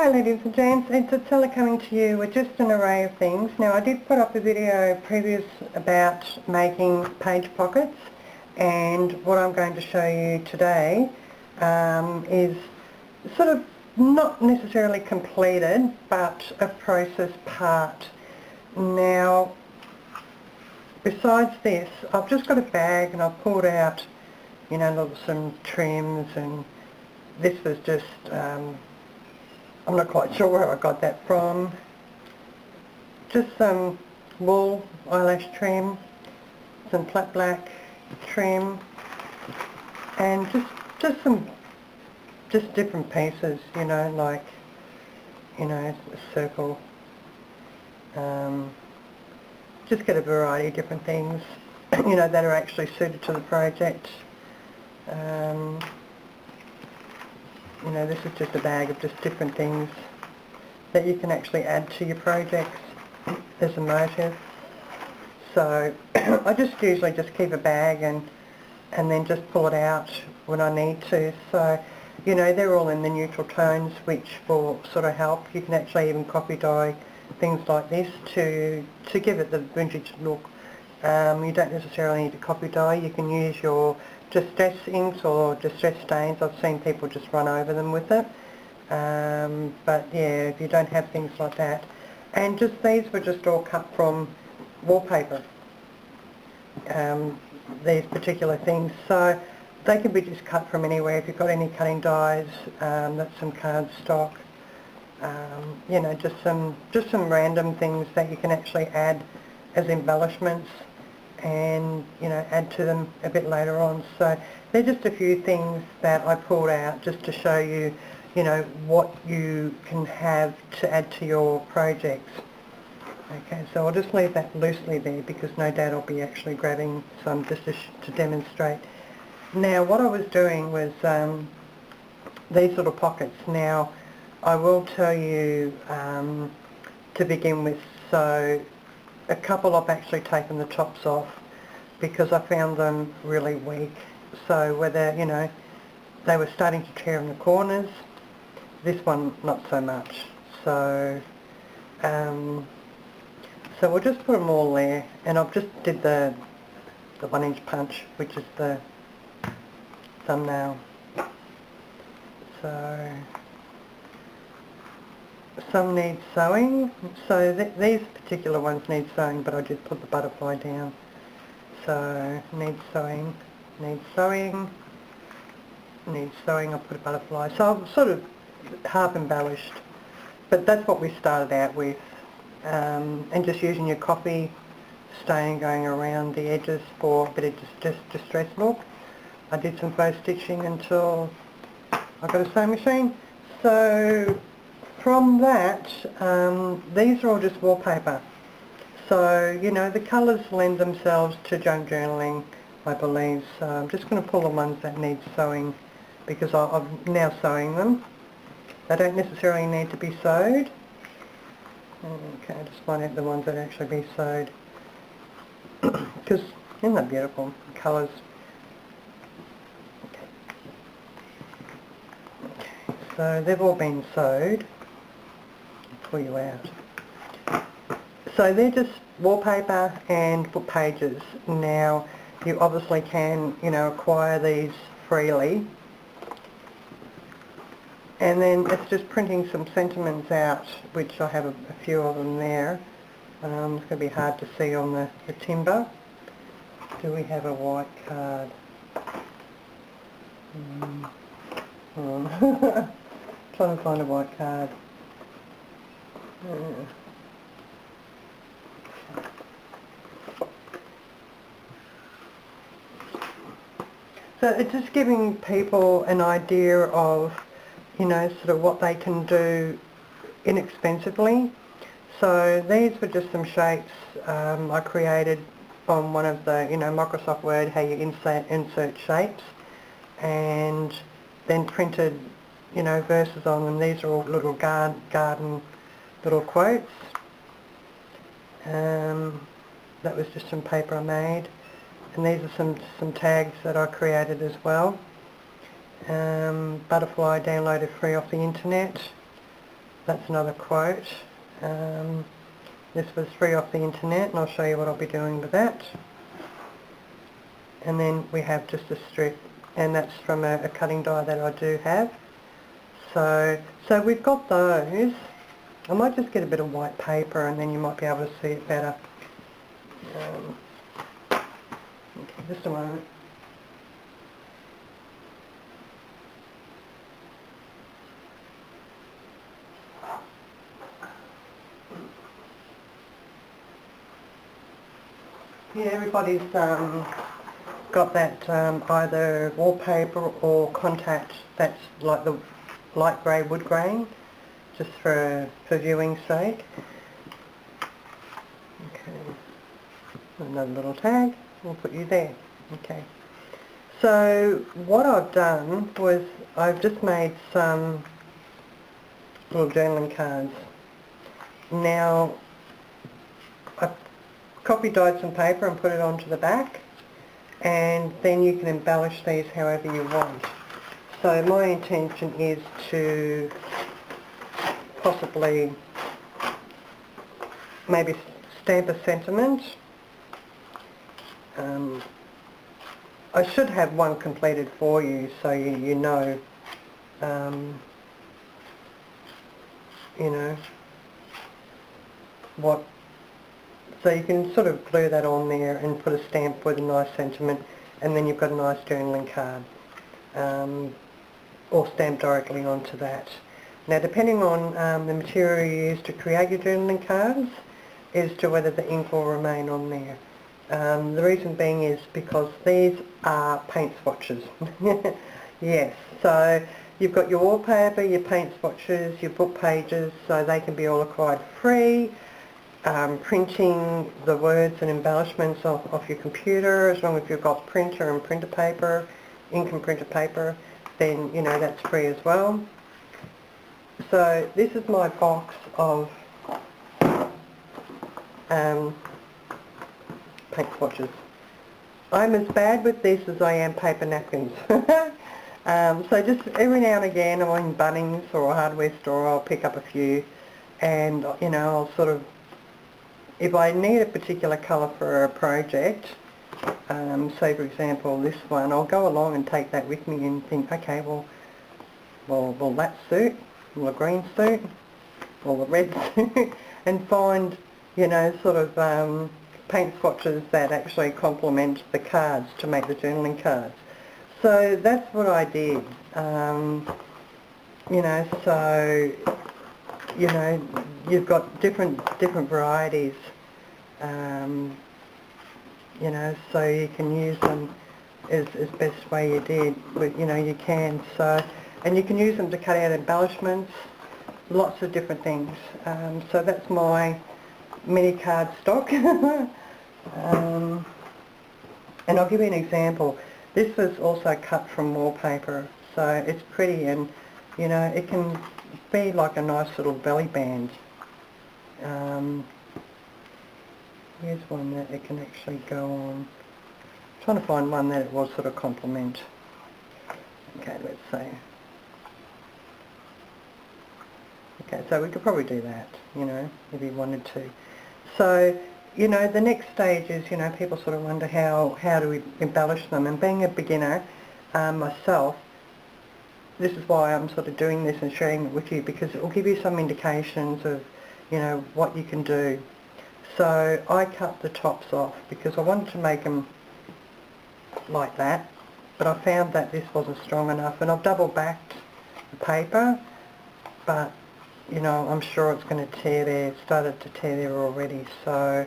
Hi ladies and gents, it's Attila coming to you with just an array of things. Now I did put up a video previous about making page pockets, and what I'm going to show you today is sort of not necessarily completed but a process part. Now besides this, I've just got a bag and I've pulled out, you know, some trims, and this was just I'm not quite sure where I got that from. Just some wool eyelash trim, some flat black trim, and just different pieces, you know, like, you know, a circle. Just get a variety of different things, you know, that are actually suited to the project. You know, this is just a bag of just different things that you can actually add to your projects as a motive. So I just usually just keep a bag and then just pull it out when I need to. So, you know, they're all in the neutral tones, which will sort of help. You can actually even copy dye things like this to give it the vintage look. You don't necessarily need to copy dye. You can use your distress inks or distress stains. I've seen people just run over them with it. But yeah, if you don't have things like that. And just these were just all cut from wallpaper, these particular things. So they can be just cut from anywhere. If you've got any cutting dies, that's some cardstock. You know, just some random things that you can actually add as embellishments and, you know, add to them a bit later on. So they're just a few things that I pulled out just to show you, you know, what you can have to add to your projects. Okay, so I'll just leave that loosely there because no doubt I'll be actually grabbing some just to demonstrate. Now what I was doing was these little pockets. Now I will tell you to begin with, so a couple I've actually taken the tops off because I found them really weak. So whether, you know, they were starting to tear in the corners, this one not so much. So so we'll just put them all there, and I've just did the 1-inch punch, which is the thumbnail. So some need sewing, so these particular ones need sewing, but I just put the butterfly down. So need sewing, need sewing, need sewing, I'll put a butterfly. So I've sort of half embellished, but that's what we started out with. And just using your coffee stain going around the edges for a bit of just distress look. I did some faux stitching until I got a sewing machine. So from that, these are all just wallpaper. So, you know, the colours lend themselves to junk journaling, I believe. So I'm just going to pull the ones that need sewing because I'm now sewing them. They don't necessarily need to be sewed. Okay, I'll just find out the ones that actually be sewed. Because, isn't that beautiful? The colours. Okay, so they've all been sewed. I'll pull you out. So they're just wallpaper and book pages. Now, you obviously can, you know, acquire these freely. And then it's just printing some sentiments out, which I have a few of them there. It's going to be hard to see on the timber. Do we have a white card? Hold on. Trying to find a white card. So it's just giving people an idea of, you know, sort of what they can do inexpensively. So these were just some shapes I created on one of the, you know, Microsoft Word, how you insert shapes, and then printed, you know, verses on them. These are all little garden little quotes. That was just some paper I made. And these are some tags that I created as well. Butterfly downloaded free off the internet. That's another quote. This was free off the internet, and I'll show you what I'll be doing with that. And then we have just a strip, and that's from a cutting die that I do have. So we've got those. I might just get a bit of white paper, and then you might be able to see it better. Okay, just a moment. Yeah, everybody's got that either wallpaper or contact that's like the light grey wood grain, just for viewing's sake. Okay, another little tag, we'll put you there. Okay, so what I've done was I've just made some little journaling cards. Now, I've copy dyed some paper and put it onto the back, and then you can embellish these however you want. So my intention is to possibly maybe stamp a sentiment. I should have one completed for you, so you know, what. So you can sort of glue that on there and put a stamp with a nice sentiment, and then you've got a nice journaling card, or stamp directly onto that. Now, depending on the material you use to create your journaling cards, as to whether the ink will remain on there. The reason being is because these are paint swatches. Yes, so you've got your wallpaper, your paint swatches, your book pages, so they can be all acquired free. Printing the words and embellishments off your computer, as long as you've got printer and printer paper, ink and printer paper, then that's free as well. So this is my box of paint swatches. I'm as bad with this as I am paper napkins. So just every now and again, I'm in Bunnings or a hardware store, I'll pick up a few, and I'll sort of, if I need a particular colour for a project, say for example this one, I'll go along and take that with me and think, okay, well that suit, will the green suit, or the red suit, and find, sort of paint swatches that actually complement the cards to make the journaling cards. So that's what I did. So you've got different varieties, so you can use them as best way you did, but you can. So, and you can use them to cut out embellishments, lots of different things. So that's my mini card stock. And I'll give you an example. This was also cut from wallpaper, so it's pretty, and it can be like a nice little belly band. Here's one that it can actually go on. I'm trying to find one that it will sort of complement. Okay, let's see. Okay, so we could probably do that, if you wanted to. So, the next stage is, people sort of wonder how do we embellish them, and being a beginner myself, this is why I'm sort of doing this and sharing it with you, because it will give you some indications of, what you can do. So I cut the tops off because I wanted to make them like that, but I found that this wasn't strong enough, and I've double backed the paper, but I'm sure it's going to tear there. It started to tear there already, so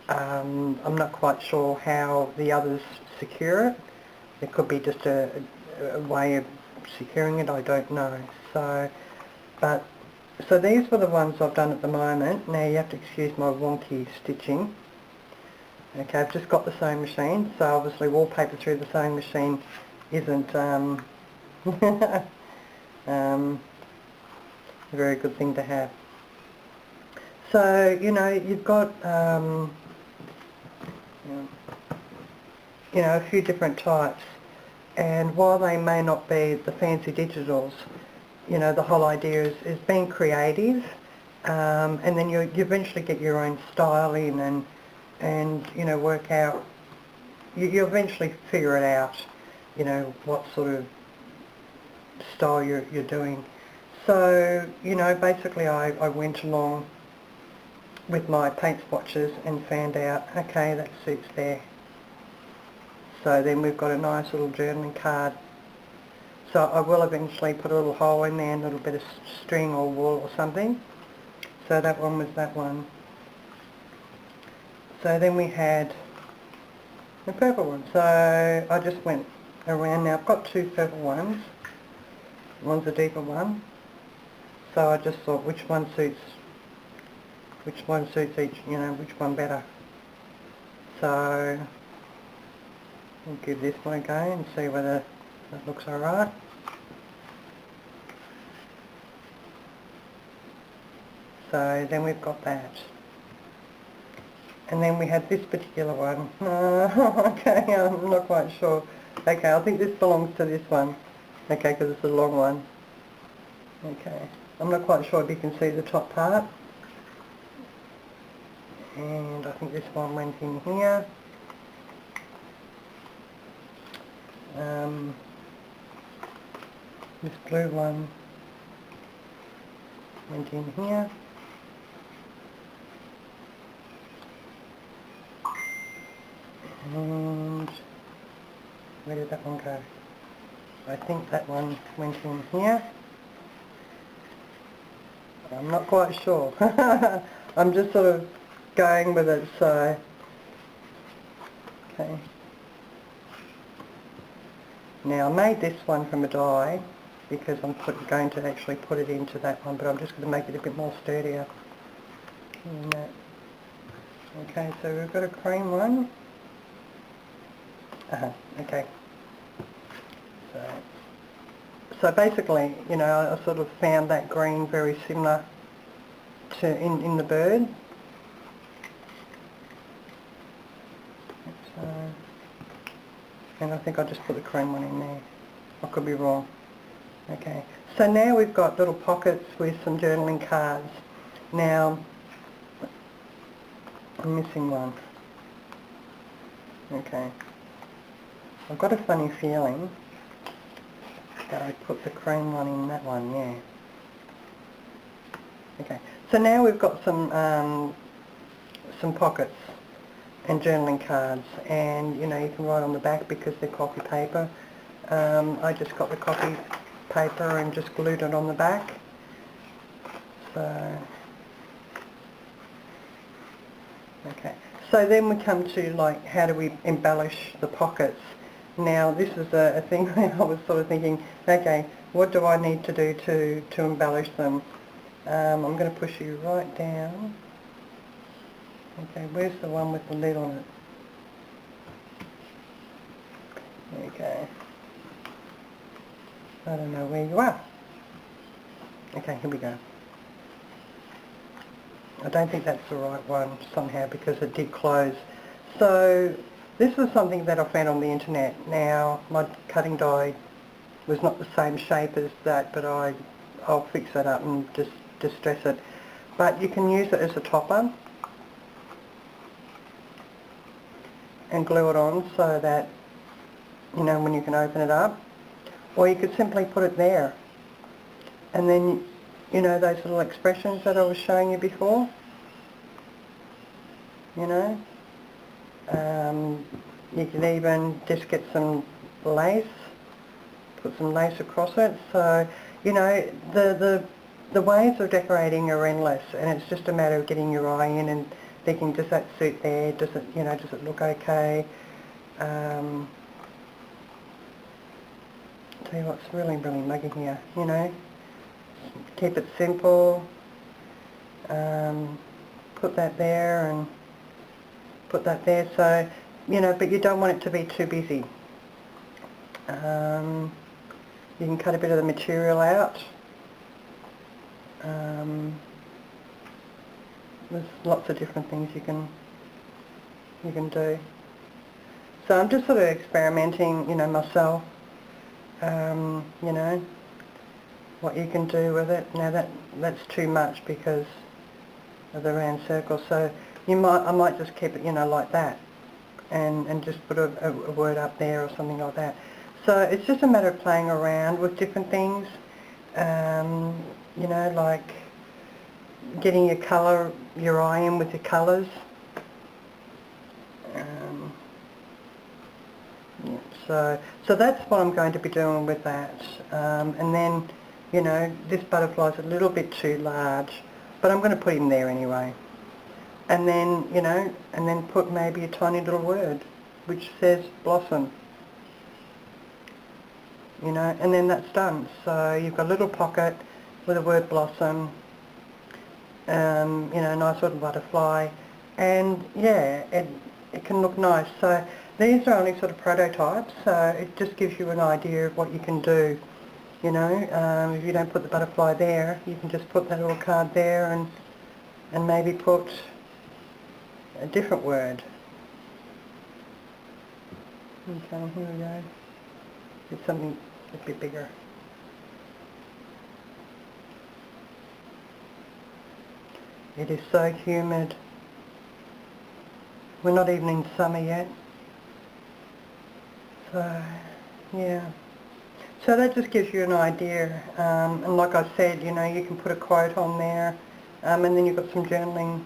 I'm not quite sure how the others secure it. It could be just a way of securing it, I don't know. So these were the ones I've done at the moment. Now you have to excuse my wonky stitching. Okay, I've just got the sewing machine, so obviously wallpaper through the sewing machine isn't a very good thing to have. So, you've got a few different types, and while they may not be the fancy digitals, you know, the whole idea is being creative, and then you eventually get your own style in, and you know, work out, you eventually figure it out, you know, what sort of style you're doing. So, you know, basically I went along with my paint swatches and found out, okay, that suits there. So then we've got a nice little journaling card. So I will eventually put a little hole in there and a little bit of string or wool or something. So that one was that one. So then we had the purple one. So I just went around. Now I've got two purple ones. One's a deeper one. So I just thought which one suits each, you know, which one better. So I'll give this one a go and see whether that looks alright. So then we've got that. And then we had this particular one. Okay, I'm not quite sure. Okay, I think this belongs to this one. Okay, because it's a long one. Okay, I'm not quite sure if you can see the top part. And I think this one went in here. This blue one went in here. And where did that one go? I think that one went in here. I'm not quite sure. I'm just sort of going with it, so okay. Now I made this one from a die because I'm going to actually put it into that one, but I'm just going to make it a bit more sturdier. Okay, so we've got a cream one. Okay. So basically, you know, I sort of found that green very similar to in the bird. So, and I think I just put the cream one in there. I could be wrong. Okay. So now we've got little pockets with some journaling cards. Now, I'm missing one. Okay. I've got a funny feeling that I put the cream one in that one, yeah. Okay, so now we've got some pockets and journaling cards, and you know, you can write on the back because they're copy paper. I just got the copy paper and just glued it on the back. So, okay. So then we come to like, how do we embellish the pockets? Now this is a thing where I was sort of thinking, okay, what do I need to do to embellish them? I'm going to push you right down. Okay, where's the one with the lid on it? Okay. I don't know where you are. Okay, here we go. I don't think that's the right one somehow because it did close. So this was something that I found on the internet. Now my cutting die was not the same shape as that, but I'll fix that up and just distress it. But you can use it as a topper and glue it on so that, you know, when you can open it up. Or you could simply put it there. And then, you know, those little expressions that I was showing you before, you know. You can even just get some lace, put some lace across it. So, you know, the ways of decorating are endless, and it's just a matter of getting your eye in and thinking, does that suit there? Does it, you know, does it look okay? Tell you what's really muggy here, you know. Keep it simple. Put that there and put that there, so, you know, but you don't want it to be too busy. You can cut a bit of the material out. There's lots of different things you can do. So I'm just sort of experimenting, you know, myself, you know, what you can do with it. Now that's too much because of the round circle, so I might just keep it, you know, like that, and just put a word up there or something like that. So it's just a matter of playing around with different things, you know, like getting your eye in with your colours. Yeah, so that's what I'm going to be doing with that. And then, you know, this butterfly's a little bit too large, but I'm going to put him there anyway. And then, you know, and then put maybe a tiny little word which says blossom. You know, and then that's done. So you've got a little pocket with the word blossom, you know, a nice little butterfly, and yeah, it can look nice. So these are only sort of prototypes, so it just gives you an idea of what you can do. You know, if you don't put the butterfly there, you can just put that little card there and maybe put a different word. Okay, here we go. It's something a bit bigger. It is so humid. We're not even in summer yet. So, yeah. So that just gives you an idea. And like I said, you know, you can put a quote on there, and then you've got some journaling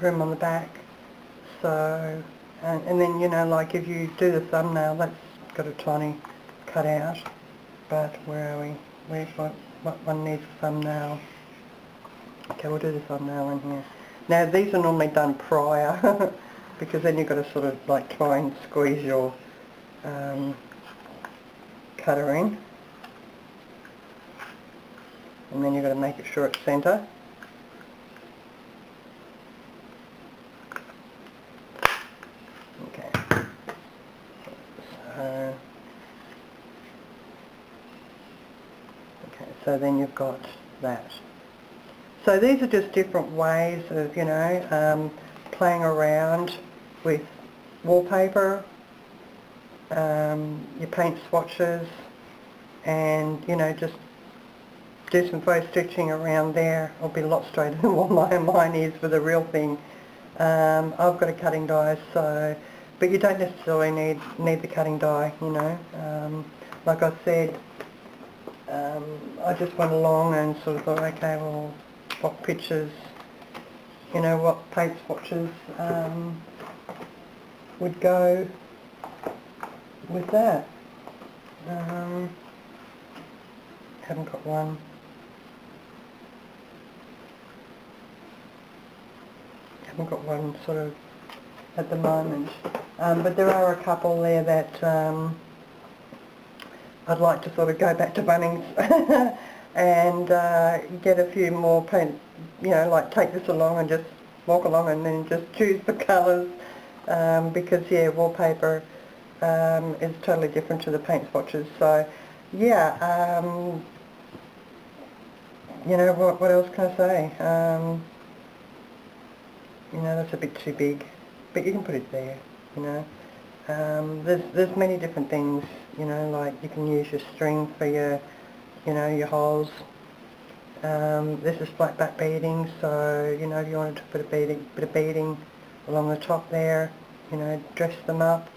room on the back. So, and then, you know, like if you do the thumbnail, that's got a tiny cut out. But where are we? Where's what one needs a thumbnail? Okay, we'll do the thumbnail in here. Now these are normally done prior because then you've got to sort of like try and squeeze your cutter in, and then you've got to make it sure it's centre. Okay. So then you've got that. So these are just different ways of, you know, playing around with wallpaper, your paint swatches, and, you know, just do some faux stitching around there. It'll be a lot straighter than what mine is with the real thing. I've got a cutting die, so, but you don't necessarily need the cutting die, you know. Like I said, I just went along and sort of thought, okay, well, what pictures, you know, what paint swatches would go with that. Haven't got one. Haven't got one sort of at the moment, but there are a couple there that I'd like to sort of go back to Bunnings and get a few more paint, you know, like take this along and just walk along and then just choose the colours, because yeah, wallpaper is totally different to the paint swatches. So yeah, you know, what else can I say? You know, that's a bit too big, but you can put it there, you know. There's many different things, you know, like you can use your string for your, you know, your holes. This is flat back beading, so, you know, if you wanted to put a bit of beading along the top there, you know, dress them up.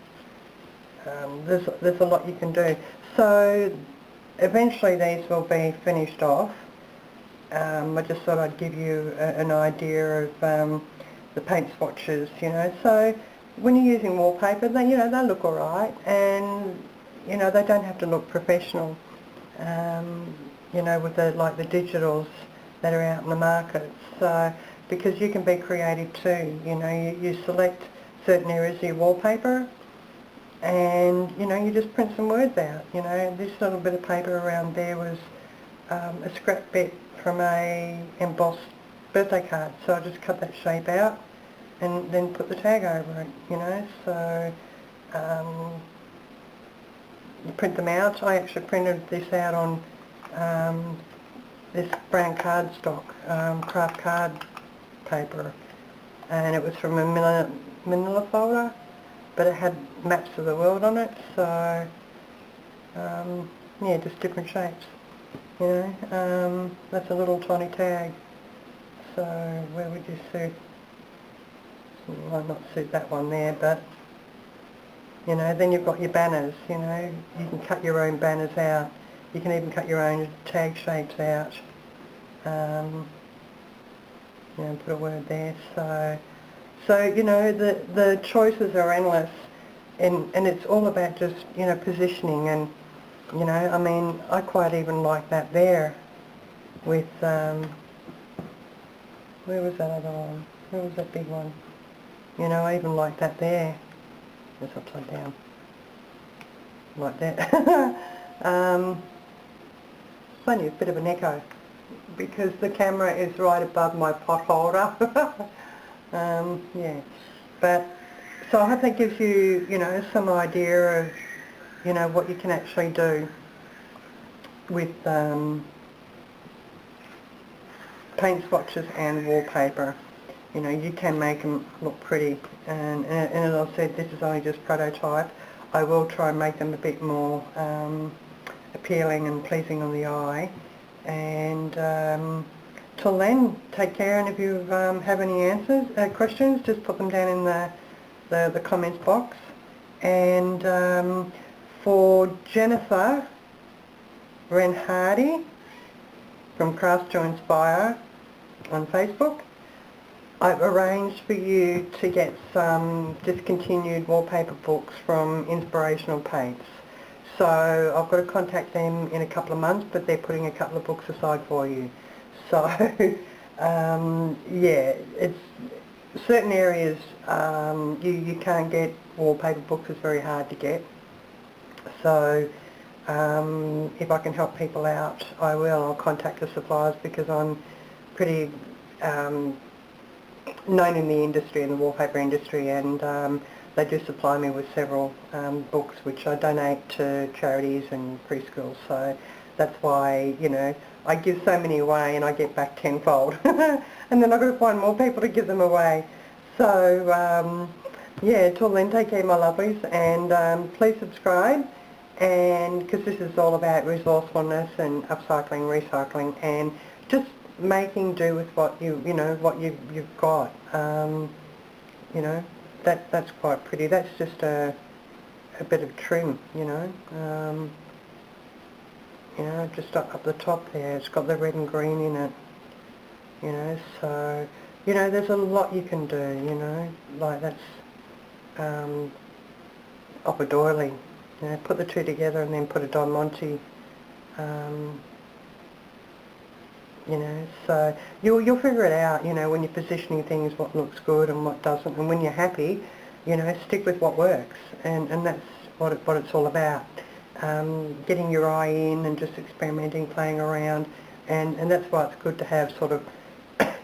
There's a lot you can do. So eventually these will be finished off. I just thought I'd give you an idea of the paint swatches, you know. So when you're using wallpaper, they, you know, they look alright, and, you know, they don't have to look professional, you know, with the, like the digitals that are out in the market. So, because you can be creative too, you know, you select certain areas of your wallpaper, and, you know, you just print some words out, you know. This little bit of paper around there was a scrap bit from a embossed birthday card, so I just cut that shape out and then put the tag over it, you know. So you print them out. I actually printed this out on this brown cardstock, craft card paper, and it was from a manila folder, but it had maps of the world on it. So yeah, just different shapes, you know. That's a little tiny tag. So where would you suit? Might not suit that one there, but you know, then you've got your banners, you know, you can cut your own banners out, you can even cut your own tag shapes out, you know, put a word there, so you know, the choices are endless, and it's all about just, you know, positioning, and you know, I mean, I quite even like that there with, where was that other one, where was that big one, you know, I even like that there. It's upside down, like that. Funny, a bit of an echo, because the camera is right above my pot holder. Yeah, but, so I hope that gives you, you know, some idea of, you know, what you can actually do with paint swatches and wallpaper. You know, you can make them look pretty, and as I said, this is only just prototype. I will try and make them a bit more appealing and pleasing on the eye, and till then, take care, and if you have any questions, just put them down in the comments box. And for Jennifer Wren Hardy from Crafts to Inspire on Facebook, I've arranged for you to get some discontinued wallpaper books from Inspirational Paints. So I've got to contact them in a couple of months, but they're putting a couple of books aside for you. So yeah, it's certain areas you can't get wallpaper books, it's very hard to get. So if I can help people out, I will. I'll contact the suppliers, because I'm pretty known in the industry, in the wallpaper industry, and they do supply me with several books which I donate to charities and preschools. So that's why, you know, I give so many away and I get back tenfold. And then I've got to find more people to give them away. So yeah, till then, take care, my lovelies, and please subscribe, and because this is all about resourcefulness and upcycling, recycling, and just making do with what you've got. You know, that's quite pretty. That's just a bit of trim, you know. You know, just up the top there, it's got the red and green in it. You know, so you know, there's a lot you can do. You know, like that's off a doily. You know, put the two together and then put a diamante. You know, so you'll figure it out, you know, when you're positioning things, what looks good and what doesn't, and when you're happy, you know, stick with what works, and that's what it's all about. Getting your eye in and just experimenting, playing around, and that's why it's good to have sort of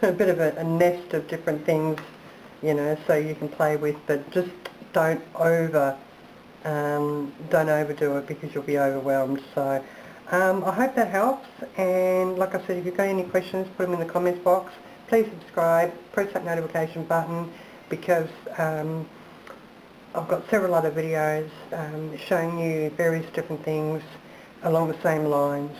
a bit of a nest of different things, you know, so you can play with, but just don't overdo it, because you'll be overwhelmed. So I hope that helps, and like I said, if you've got any questions, put them in the comments box. Please subscribe, press that notification button, because I've got several other videos showing you various different things along the same lines.